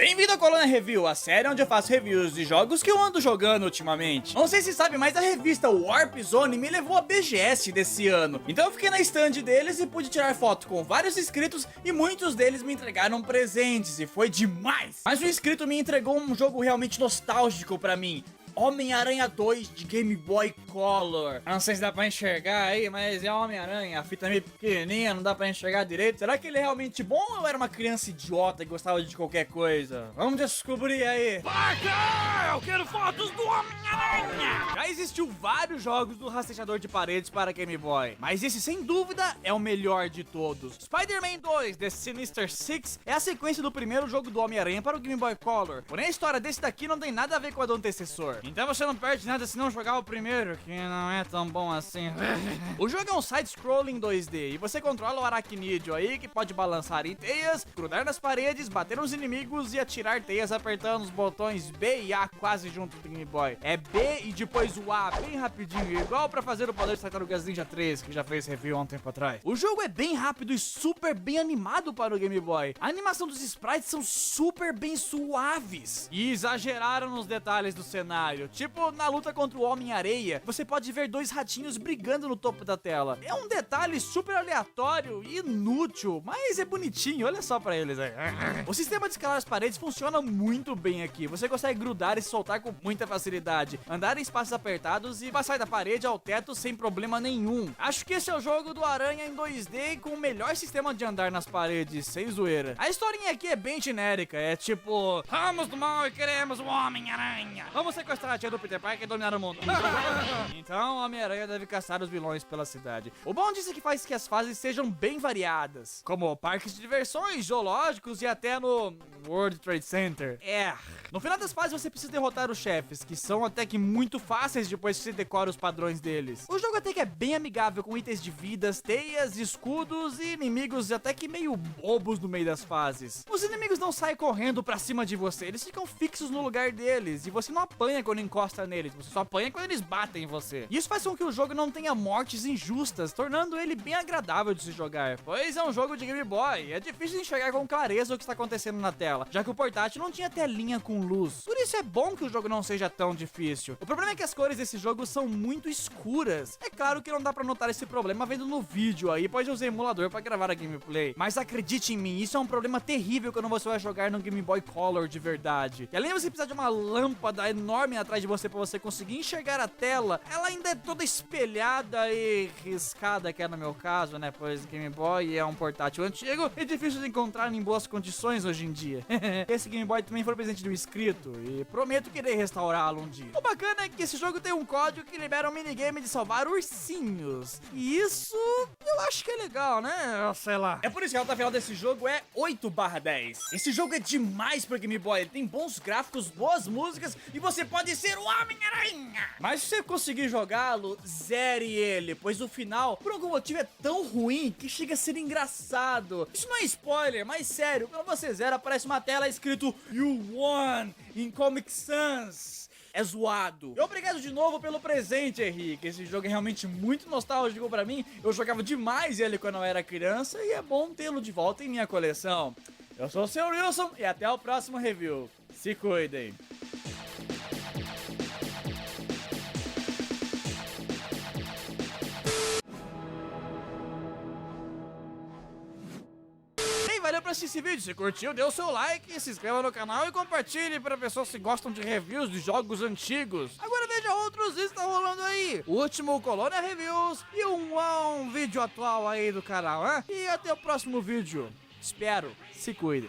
Bem-vindo à Colônia Review, a série onde eu faço reviews de jogos que eu ando jogando ultimamente. Não sei se sabe, mas a revista Warp Zone me levou a BGS desse ano. Então eu fiquei na stand deles e pude tirar foto com vários inscritos e muitos deles me entregaram presentes e foi demais. Mas um inscrito me entregou um jogo realmente nostálgico pra mim. Homem-Aranha 2 de Game Boy Color. Não sei se dá pra enxergar aí, mas é Homem-Aranha. A fita é meio pequenininha, não dá pra enxergar direito. Será que ele é realmente bom ou era uma criança idiota e gostava de qualquer coisa? Vamos descobrir aí. Parker! Eu quero fotos do Homem-Aranha! Já existiu vários jogos do rastreador de paredes para Game Boy, mas esse sem dúvida é o melhor de todos. Spider-Man 2 The Sinister Six é a sequência do primeiro jogo do Homem-Aranha para o Game Boy Color. Porém a história desse daqui não tem nada a ver com a do antecessor. Então você não perde nada se não jogar o primeiro, que não é tão bom assim. O jogo é um side-scrolling 2D e você controla o aracnídeo aí que pode balançar em teias, grudar nas paredes, bater nos inimigos e atirar teias apertando os botões B e A quase junto do Game Boy. É B e depois o A bem rapidinho, igual pra fazer o poder de Tartarugas Ninja 3, que já fez review há um tempo atrás. O jogo é bem rápido e super bem animado para o Game Boy. A animação dos sprites são super bem suaves e exageraram nos detalhes do cenário. Tipo, na luta contra o Homem-Areia, você pode ver dois ratinhos brigando no topo da tela. É um detalhe super aleatório e inútil, mas é bonitinho, olha só pra eles aí. O sistema de escalar as paredes funciona muito bem aqui. Você consegue grudar e soltar com muita facilidade, andar em espaços apertados e passar da parede ao teto sem problema nenhum. Acho que esse é o jogo do Aranha em 2D com o melhor sistema de andar nas paredes, sem zoeira. A historinha aqui é bem genérica, é tipo: vamos do mal e queremos o Homem-Aranha. Vamos sequestrar a tia do Peter Parker e dominar o mundo. Então o Homem-Aranha deve caçar os vilões pela cidade. O bom disso é que faz que as fases sejam bem variadas, como parques de diversões, zoológicos e até no World Trade Center. No final das fases você precisa derrotar os chefes, que são até que muito fáceis depois que você decora os padrões deles. O jogo até que é bem amigável com itens de vidas, teias, escudos e inimigos até que meio bobos no meio das fases. Os inimigos não saem correndo pra cima de você, eles ficam fixos no lugar deles e você não apanha quando encosta neles, você só apanha quando eles batem em você. Isso faz com que o jogo não tenha mortes injustas, tornando ele bem agradável de se jogar, pois é um jogo de Game Boy, é difícil de enxergar com clareza o que está acontecendo na tela, já que o portátil não tinha telinha com luz. Por isso é bom que o jogo não seja tão difícil. O problema é que as cores desse jogo são muito escuras. É claro que não dá pra notar esse problema vendo no vídeo aí, pois eu usei emulador pra gravar a gameplay. Mas acredite em mim, isso é um problema terrível quando você vai jogar no Game Boy Color de verdade. E além de você precisar de uma lâmpada enorme atrás de você pra você conseguir enxergar a tela, ela ainda é toda espelhada e riscada, que é no meu caso, né? Pois Game Boy é um portátil antigo e difícil de encontrar em boas condições hoje em dia. Esse Game Boy também foi presente de um inscrito e prometo que irei restaurá-lo um dia. O bacana é que esse jogo tem um código que libera um minigame de salvar ursinhos. E isso eu acho que é legal, né? Sei lá. É por isso que a nota final desse jogo é 8/10. Esse jogo é demais pro Game Boy. Ele tem bons gráficos, boas músicas e você pode ser o Homem-Aranha. Mas se você conseguir jogá-lo, zere ele, pois o final, por algum motivo, é tão ruim que chega a ser engraçado. Isso não é spoiler, mas sério, quando você zera, aparece uma tela escrito You Won em Comic Sans. É zoado. E obrigado de novo pelo presente, Henrique. Esse jogo é realmente muito nostálgico pra mim. Eu jogava demais ele quando eu era criança e é bom tê-lo de volta em minha coleção. Eu sou o Sr. Wilson e até o próximo review. Se cuidem. Valeu por assistir esse vídeo. Se curtiu, dê o seu like, se inscreva no canal e compartilhe para pessoas que gostam de reviews de jogos antigos. Agora veja outros está rolando aí. O último Colônia Reviews e um vídeo atual aí do canal, hein? E até o próximo vídeo. Espero. Se cuide.